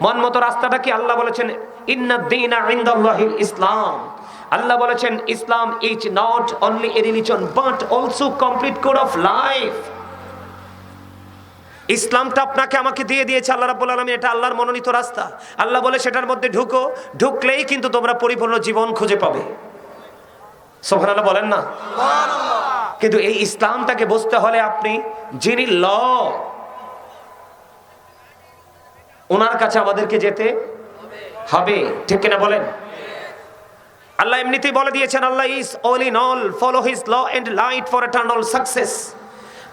মন মতো রাস্তাটা কি? আল্লাহ বলেছেন ইন্নাদ দীনা ইনদাল্লাহিল ইসলাম। আল্লাহ বলেছেন Islam is not only a religion but also complete code of life. ইসলামটা আপনাকে আমাকে দিয়ে দিয়েছে আল্লাহ রাব্বুল আলামিন, এটা আল্লাহর মনোনীত রাস্তা। আল্লাহ বলে সেটার মধ্যে ঢুকো, ঢুকলেই কিন্তু তোমরা পরিপূর্ণ জীবন খুঁজে পাবে। সুবহানাল্লাহ বলেন না? সুবহানাল্লাহ। কিন্তু এই ইসলামটাকে বুঝতে হলে আপনি যিনি ল, ওনার কাছে আমাদেরকে যেতে হবে, ঠিক কিনা বলেন? আল্লাহ এমনিতেই বলে দিয়েছেন Allah is all in all, follow his law and light for eternal success.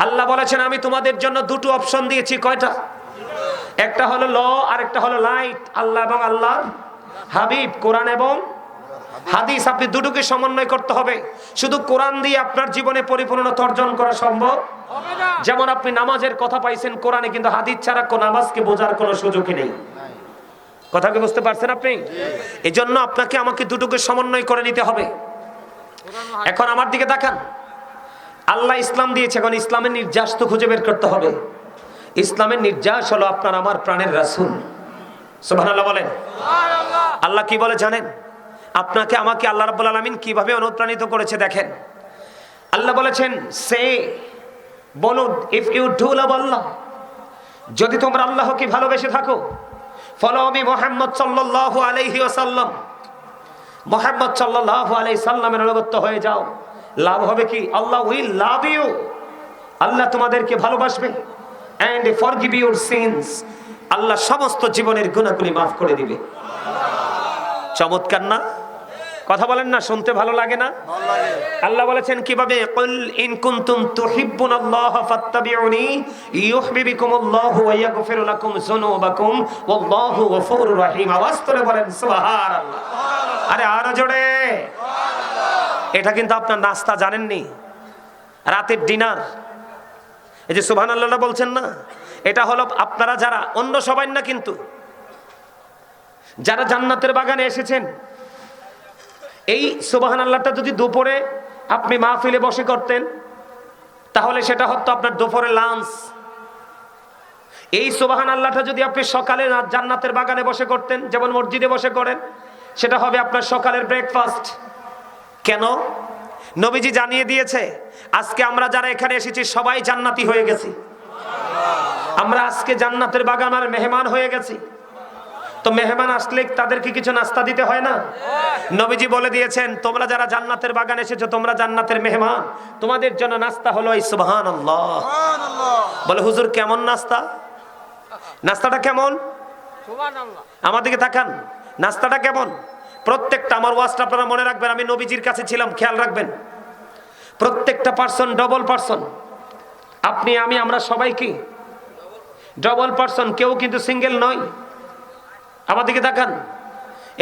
আল্লাহ বলেছেন আমি তোমাদের জন্য দুটো অপশন দিয়েছি। কয়টা? একটা হলো ল আর একটা হলো লাইট। আল্লাহ এবং আল্লাহর হাবিব, কোরআন এবং হাদিস, আপনি দুটোকে সমন্বয় করতে হবে। শুধু কোরআন দিয়ে আপনার জীবনে পরিপূর্ণতা অর্জন করা সম্ভব হবে না। যেমন আপনি নামাজের কথা পাইছেন কোরআনে, কিন্তু হাদিস ছাড়া কোন নামাজকে বোঝার কোনো সুযোগই নেই। কথা কি বুঝতে পারছেন আপনি? এই জন্য আপনাকে আমাকে দুটোকে সমন্বয় করে নিতে হবে। এখন আমার দিকে তাকান, আল্লাহ ইসলাম দিয়েছে, এখন ইসলামের নির্যাস তো খুঁজে বের করতে হবে। ইসলামের নির্যাস হলো আপনার আমার প্রাণের রাসূল। সুবহানাল্লাহ বলেন। আল্লাহ কি বলে জানেন? আপনাকে আমাকে আল্লাহ রাব্বুল আলামিন কিভাবে অনুপ্রাণিত করেছে দেখেন। আল্লাহ বলেছেন সে বলুন, ইফ ইউ ডু লাভ আল্লাহ, যদি তোমরা আল্লাহকে ভালোবেসে থাকো, ফলো মি মুহাম্মদ সাল্লাল্লাহু আলাইহি ওয়াসাল্লাম, মুহাম্মদ সাল্লাল্লাহু আলাইহি সাল্লামের অনুগত হয়ে যাও। লাভ হবে কি? আল্লাহ উইল লাভ ইউ, আল্লাহ তোমাদেরকে ভালোবাসবে। এন্ড ফরগিভ ইউর সিনস, আল্লাহ সমস্ত জীবনের গুনাহগুলি মাফ করে দিবে। চমৎকার না? কথা বলেন না, শুনতে ভালো লাগে না? আল্লাহ বলেছেন কিভাবে? কুল ইন কুনতুম তুহিব্বুনাল্লাহ ফাত্তাবিউনি ইউহিব্বুকুমুল্লাহু ওয়া ইয়াগফির লাকুম যুনুবাকুম ওয়াল্লাহু গফুরুর রহিম। আওয়াজ করে বলেন সুবহানাল্লাহ। আরে আরো জোরে সুবহানাল্লাহ। এটা কিন্তু আপনার নাস্তা, জানেননি? রাতের ডিনার। এই যে সুবহানাল্লাহ বলছেন না, এটা হলো আপনারা যারা, অন্য সবাই না, কিন্তু যারা জান্নাতের বাগানে এসেছেন, এই সুবহানাল্লাহটা যদি দুপুরে আপনি মাহফিলে বসে করতেন, তাহলে সেটা হতো আপনার দুপুরে লাঞ্চ। এই সুবহানাল্লাহটা যদি আপনি সকালে জান্নাতের বাগানে বসে করতেন, যেমন মসজিদে বসে করেন, সেটা হবে আপনার সকালের ব্রেকফাস্ট। কেন? নবীজি জানিয়ে দিয়েছে আজকে আমরা যারা এখানে এসেছি সবাই জান্নাতি হয়ে গেছি। আমরা আজকে জান্নাতের বাগানের মেহমান হয়ে গেছি। তো মেহমান আসলে তাদেরকে কিছু নাস্তা দিতে হয় না? নবীজি বলে দিয়েছেন তোমরা যারা জান্নাতের বাগানে এসেছো তোমরা জান্নাতের মেহমান, তোমাদের জন্য নাস্তা হলো এই সুবহানাল্লাহ। বলে হুজুর কেমন নাস্তা? নাস্তাটা কেমন? সুবহানাল্লাহ। আমাদেরকে তাকান, নাস্তাটা কেমন? প্রত্যেকটা, আমার ওয়াজটা আপনারা মনে রাখবেন, আমি নবীজির কাছে ছিলাম, খেয়াল রাখবেন। প্রত্যেকটা পার্সন ডবল পার্সন। আপনি, আমি, আমরা সবাই কি ডবল পার্সন, কেউ কিন্তু সিঙ্গেল নয়। আমাদেরকে দেখান,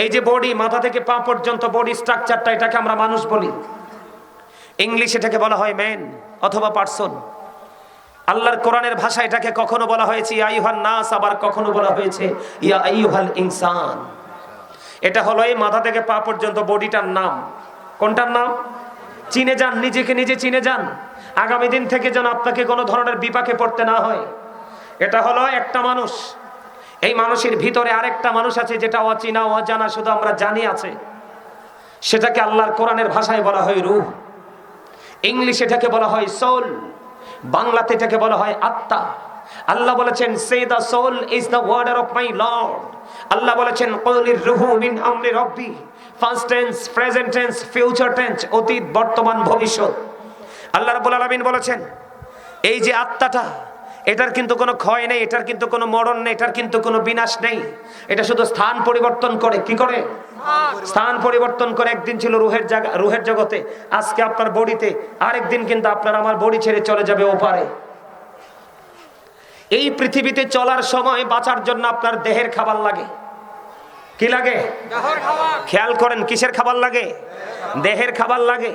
এই যে বডি, মাথা থেকে পা পর্যন্ত বডি স্ট্রাকচারটা, এটাকে আমরা মানুষ বলি। ইংলিশ এটাকে বলা হয় ম্যান অথবা পার্সন। আল্লাহর কোরআনের ভাষা এটাকে কখনো বলা হয়েছে ইয়া আইয়ুহান নাস, আবার কখনো বলা হয়েছে ইয়া আইয়ুহাল ইনসান। এটা হলো এই মাথা থেকে পা পর্যন্ত বডিটার নাম। কোনটার নাম? চিনে যান, নিজেকে নিজে চিনে যান, আগামী দিন থেকে যেন আপনাকে কোনো ধরনের বিপাকে পড়তে না হয়। এটা হলো একটা মানুষ। এই মানুষের ভিতরে আরেকটা মানুষ আছে যেটা অচেনা, অজানা, শুধু আমরা জানি আছে। সেটাকে আল্লাহর কোরআনের ভাষায় বলা হয় রূহ। ইংলিশে এটাকে বলা হয় সোল, বাংলাতে এটাকে বলা হয় আত্মা। আল্লাহ বলেছেন say the soul is the warder of my lord. আল্লাহ বলেছেন কুলির রূহু মিন আমরি রব্বি, first tense, present tense, future tense, অতীত, বর্তমান, ভবিষ্যৎ। আল্লাহ রাব্বুল আলামিন বলেছেন এই যে আত্মাটা, এটার কিন্তু কোনো ক্ষয় নেই, এটার কিন্তু কোনো মরণ নেই, এটার কিন্তু কোনো বিনাশ নেই। এটা শুধু স্থান পরিবর্তন করে। কি করে? স্থান পরিবর্তন করে। একদিন ছিল রুহের জগতে, আজকে আপনার বডিতে, আরেকদিন কিন্তু আপনার আমার বডি ছেড়ে চলে যাবে ওপারে। এই পৃথিবীতে চলার সময় বাঁচার জন্য আপনার দেহের খাবার লাগে। কি লাগে? খেয়াল করেন, কিসের খাবার লাগে? দেহের খাবার লাগে।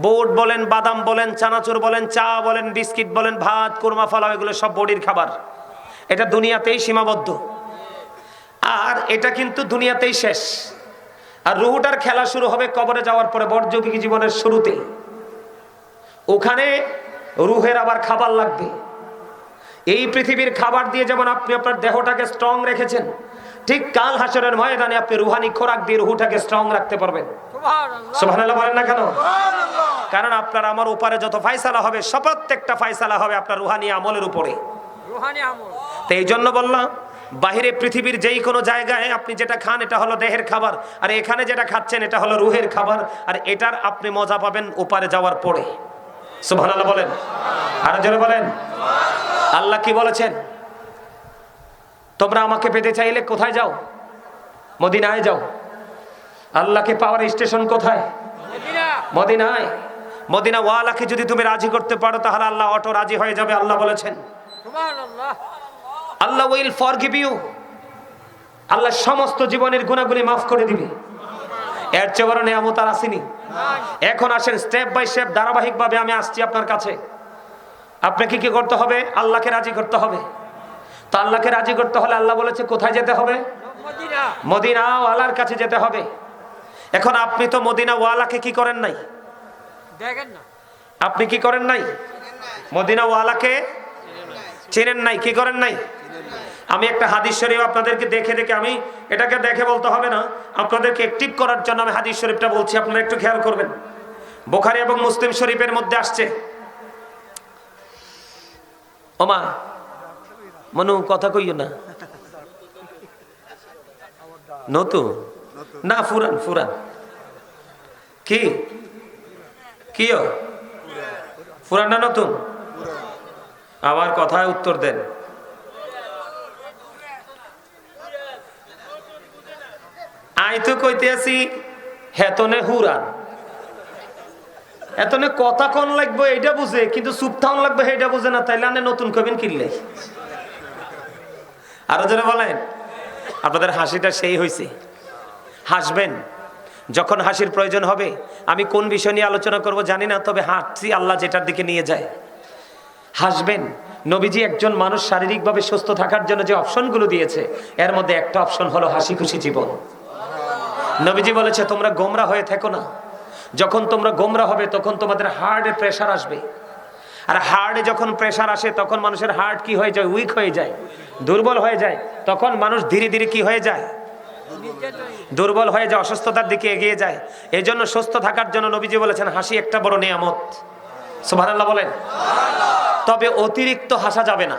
বুট বলেন, বাদাম বলেন, চানাচুর বলেন, চা বলেন, বিস্কিট বলেন, ভাত, কুরমা, ফালাও, এগুলো সব বডির খাবার। এটা দুনিয়াতেই সীমাবদ্ধ, আর এটা কিন্তু দুনিয়াতেই শেষ। আর রুহটার খেলা শুরু হবে কবরে যাওয়ার পরে, বর্জবিক জীবনের শুরুতে। ওখানে রুহের আবার খাবার লাগবে। এই পৃথিবীর খাবার দিয়ে যেমন আপনি আপনার দেহটাকে স্ট্রং রেখেছেন, ঠিক কাল হাসরের ময়দানে আপনি রুহানি খোরাক দিয়ে রুহটাকে স্ট্রং রাখতে পারবেন। সুবহানাল্লাহ বলেন না কেন? কারণ আপনার আমার উপরে যত ফয়সালা হবে সব প্রত্যেকটা ফয়সালা হবে আপনার রুহানি আমলের উপরে। তো এই জন্য বললাম, বাহিরে পৃথিবীর যেই কোনো জায়গায় আপনি যেটা খান এটা হলো দেহের খাবার, আর এখানে যেটা খাচ্ছেন এটা হলো রুহের খাবার, আর এটার আপনি মজা পাবেন ওপারে যাওয়ার পরে। সুবহানাল্লাহ বলেন, আরো জোরে বলেন। আল্লাহ কি বলেছেন? তোমরা আমাকে পেতে চাইলে কোথায় যাও? মদিনায় যাও। আল্লাহকে পাওয়ার স্টেশন কোথায়? মদিনায়। মদিনা ওয়ালাকে যদি তুমি রাজি করতে পারো তাহলে আল্লাহ অটো রাজি হয়ে যাবে। আল্লাহ বলেছেন আল্লাহ উইল ফরগিভ ইউ। আল্লাহ সমস্ত জীবনের গুনাহগুলি মাফ করে দিবে। এর চেয়ে বড় নিয়ামত আর আসেনি। এখন আসেন স্টেপ বাই স্টেপ ধারাবাহিকভাবে আমি আসছি আপনার কাছে। আপনাকে কি করতে হবে? আল্লাহকে রাজি করতে হবে। তো আল্লাহকে রাজি করতে হলে আল্লাহ বলেছে কোথায় যেতে হবে? মদিনা ওয়ালার কাছে যেতে হবে। এখন আপনি তো মদিনা ওয়ালাকে কি করেন নাই? দেখেন না। আপনি কি করেন নাই? মদিনা ওয়ালাকে চেনেন নাই। কি করেন নাই? আমি একটা হাদিস শরীফ আপনাদেরকে দেখে আমি এটাকে দেখে বলতে হবে না, আপনাদেরকে অ্যাক্টিভ করার জন্য আমি হাদিস শরীফটা বলছি, আপনারা একটু খেয়াল করবেন। বুখারী এবং মুসলিম শরীফের মধ্যে আসছে। ওমা মনু কথা কইও না, নতুন না ফুরান? ফুরান কি কিও ফুরান না নতুন? আমার কথায় উত্তর দেন। আই তো কইতে আছি হেতনে হুরান, এতনে কথা কোন লাগবে এইটা বুঝে, কিন্তু চুপ থাউন লাগবে এইটা বুঝে না। তাইলে আপনি নতুন কবেন কিনলে? আরো জোরে বলেন। আপনাদের হাসিটা সেই হয়েছে। হাসবেন যখন হাসির প্রয়োজন হবে। আমি কোন বিষয় নিয়ে আলোচনা করব জানি না, তবে হাসি আল্লাহ যেটার দিকে নিয়ে যায়। হাসবেন। নবীজি একজন মানুষ শারীরিকভাবে সুস্থ থাকার জন্য যে অপশনগুলো দিয়েছে এর মধ্যে একটা অপশন হলো হাসি খুশি জীবন। নবীজি বলেছে তোমরা গোমরা হয়ে থেকো না। যখন তোমরা গোমরা হবে তখন তোমাদের হার্টে প্রেসার আসবে, আর হার্টে যখন প্রেসার আসে তখন মানুষের হার্ট কি হয়ে যায়? উইক হয়ে যায়, দুর্বল হয়ে যায়। তখন মানুষ ধীরে ধীরে কি হয়ে যায়? দুর্বল হয়ে যায়, অসুস্থতার দিকে এগিয়ে যায়। এই জন্য সুস্থ থাকার জন্য নবীজি বলেছেন হাসি একটা বড় নিয়ামত। সুবহানাল্লাহ বলেন। তবে অতিরিক্ত হাসা যাবে না।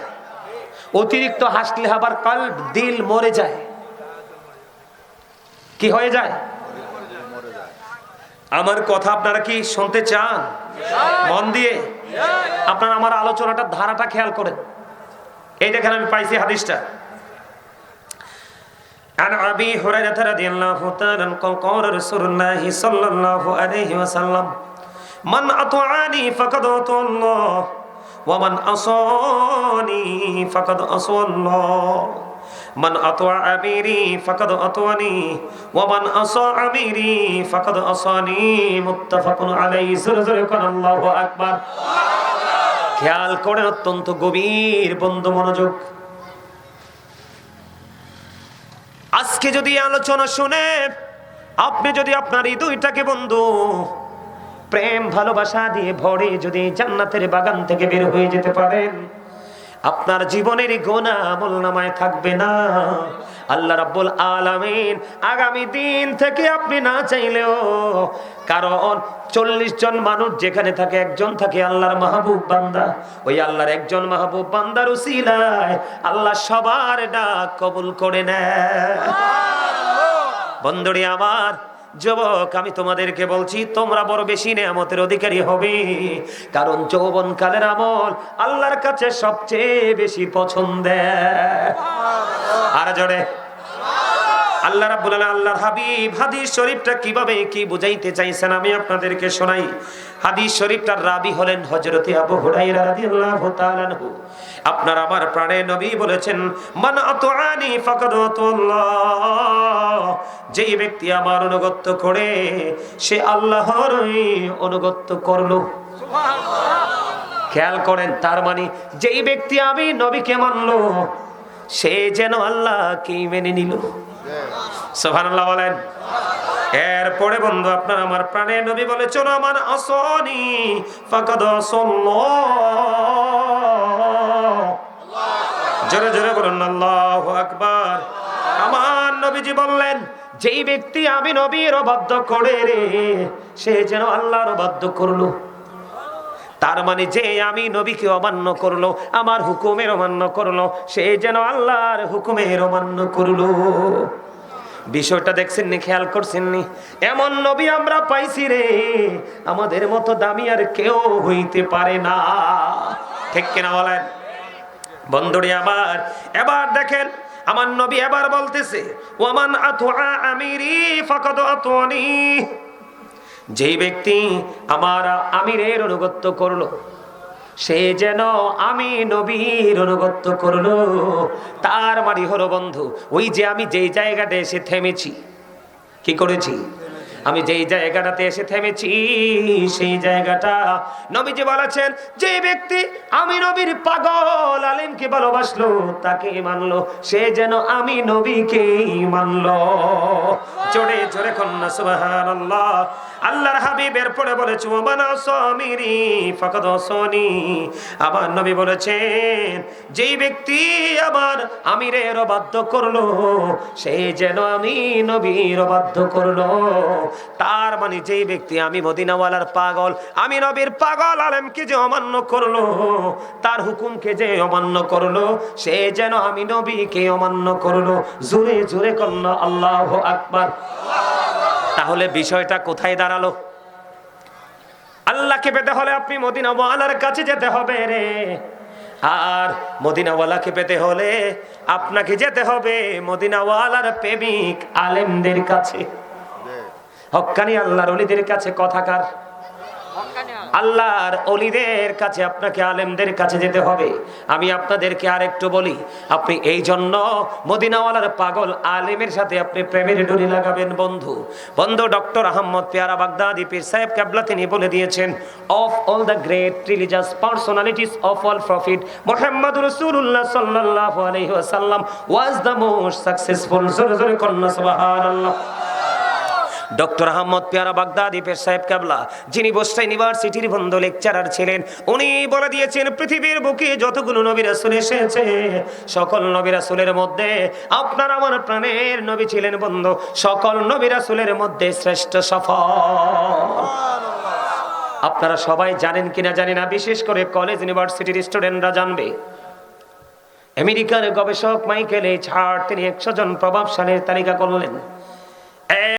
অতিরিক্ত হাসলে আবার কলব দিল মরে যায়। কি হয়ে যায়? আমার কথা আপনারা কি শুনতে চান? মন দিয়ে আপনারা আমার আলোচনাটা ধারাটা খেয়াল করেন। এই দেখেন আমি পাইছি হাদিসটা। عن أبي هريرة رضي الله تعالى عنه قال رسول الله صلى الله عليه وسلم من أطاعني فقد أطاع الله ومن عصاني فقد عصى الله من أطاع أميري فقد أطاعني ومن عصى أميري فقد عصاني متفق عليه سبحان الله أكبر। খেয়াল করেন, অত্যন্ত গভীর বন্ধু মনোযোগ। আজকে যদি আলোচনা শুনে আপনি যদি আপনার হৃদয়টাকে বন্ধু প্রেম ভালোবাসা দিয়ে ভরে যদি জান্নাতের বাগান থেকে বের হয়ে যেতে পারেন, আপনার জীবনের গুনাহ আমলনামায় থাকবে না। আল্লাহ রাব্বুল আলামিন আগামী দিন থেকে আপনি না চাইলেও, কারণ 40 জন মানুষ যেখানে থাকে একজন থাকে আল্লাহর মাহবুব বান্দা, ওই আল্লাহর একজন মাহবুব বান্দার উসিলায় আল্লাহ সবার ডাক কবুল করে নেয়। বন্ধুরে আমার, যুবক আমি তোমাদেরকে বলছি তোমরা বড় বেশি নেয়ামতের অধিকারী হবে, কারণ যৌবনকালের আমল আল্লাহর কাছে সবচেয়ে বেশি পছন্দের। আর জোরে আল্লাহ রাব্বুল আলামিন আল্লাহর হাবিব হাদিস শরীফটা কিভাবে কি বুঝাইতে চাইছেন আমি আপনাদেরকে শোনাই। হাদিস শরীফটার রাবী হলেন হযরত আবু হুরায়রা রাদিয়াল্লাহু তাআলা আনহু। আপনার আমার প্রাণের নবী বলেছেন মান আতুআনি ফাকাদ আতুল্লাহ, যেই ব্যক্তি আমার অনুগত করে সে আল্লাহরই অনুগত করলো। সুবহানাল্লাহ। খেয়াল করেন, তার মানে যেই ব্যক্তি আমি নবীকে মানলো সে যেন আল্লাহকে মেনে নিল। সুবহানাল্লাহ বলেন। এরপরে বন্ধু আপনার আমার প্রাণের নবী বলে চলো আমার আসনি ফাকাদ আসাল্লাহ। জোরে জোরে বলুন আল্লাহু আকবার। আমার নবীজি বললেন, যেই ব্যক্তি আমি নবীর অবাধ্য করে রে, সে যেন আল্লাহর অবাধ্য করলো। তার মানে যে আমি নবীকে অমান্য করলো, আমার হুকুমের অমান্য করলো, সে যেন আল্লাহর হুকুমের অমান্য করলো। বিষয়টা দেখছেন নি, খেয়াল করছেন নি? এমন নবী আমরা পাইছি রে, আমাদের মতো দামি আর কেউ হইতে পারে না। ঠিক কিনা বলেন বন্ধুরে আমার? এবার দেখেন আমার নবী এবার বলতেছে, ওয়ামান আতুআ আমিরি ফাকাদ আতুনি। যেই ব্যক্তি আমার আমিরের অনুগত্য করলো, সে যেন আমি নবীর অনুগত্য করলো। তার মানে হলো বন্ধু, ওই যে আমি যেই জায়গাতে এসে থেমেছি, কি করেছি? আমি যেই জায়গাটাতে এসে থেমেছি, সেই জায়গাটা নবীজি বলেছেন, যে ব্যক্তি আমি নবীর পাগল আলেমকে ভালোবাসলো, তাকে মানলো, সে যেন আমি নবীকেই মানলো। জোরে জোরে কন্যা সুবহানাল্লাহ। আল্লাহর হাবিব এরপরে বলেছে, ওমান আসামিরি ফাকাদ আসানি। আমার নবী বলেছেন, যেই ব্যক্তি আমার আমিরের অবাধ্য করলো, সে যেন আমি নবীর অবাধ্য করলো। তার মানে যেই ব্যক্তি আমি মদিনাওয়ালার পাগল, আমি নবীর পাগল আলেমকে যে অমান্য করলো, তার হুকুমকে যে অমান্য করলো, সে যেন আমি নবীকে অমান্য করলো। জোরে জোরে কন্যা আল্লাহু আকবার। তাহলে বিষয়টা কোথায় দাঁড়ালো? আল্লাহকে পেতে হলে আপনি মদিনাওয়ালার কাছে যেতে হবে রে। আর মদিনাওয়ালাকে পেতে হলে আপনাকে যেতে হবে মদিনাওয়ালার প্রেমিক আলেমদের কাছে, হক্কানি আল্লাহর ওলিদের কাছে। কথাকার আল্লাহর ওলিদের কাছে, আপনাকে আলেমদের কাছে যেতে হবে। আমি আপনাদেরকে আরেকটু বলি, আপনি এই জন্য মদিনাওয়ালার পাগল আলেমের সাথে আপনি প্রেমের ডোরি লাগাবেন। বন্ধু ডক্টর আহমদ পেয়ারা বাগদাদি পীর সাহেব কেবলা তিনি বলে দিয়েছেন, of all the great religious personalities of all prophet Muhammad রাসূলুল্লাহ সাল্লাল্লাহু আলাইহি ওয়াসাল্লাম ওয়াজ দ্য মোস্ট সাকসেসফুল। জোরে জোরে কন্যা সুবহানাল্লাহ। ডক্টর আহমদ পেয়ারা বাগদাদি পীর সাহেব কেবলা, যিনি বোস্টা ইউনিভার্সিটির বন্ধ লেকচারার ছিলেন, উনি বলে দিয়েছেন, পৃথিবীর বুকে যতগুলো নবী রাসূল এসেছে, সকল নবী রাসূলের মধ্যে আপনার আমার প্রাণের নবী ছিলেন বন্ধু, সকল নবী রাসূলের মধ্যে শ্রেষ্ঠ সফল। আপনারা সবাই জানেন কিনা জানি না, বিশেষ করে কলেজ ইউনিভার্সিটির স্টুডেন্টরা জানবে। আমেরিকার গবেষক মাইকেল এইচ হার্ট তিনি 100 জন প্রভাবশালীর তালিকা করলেন।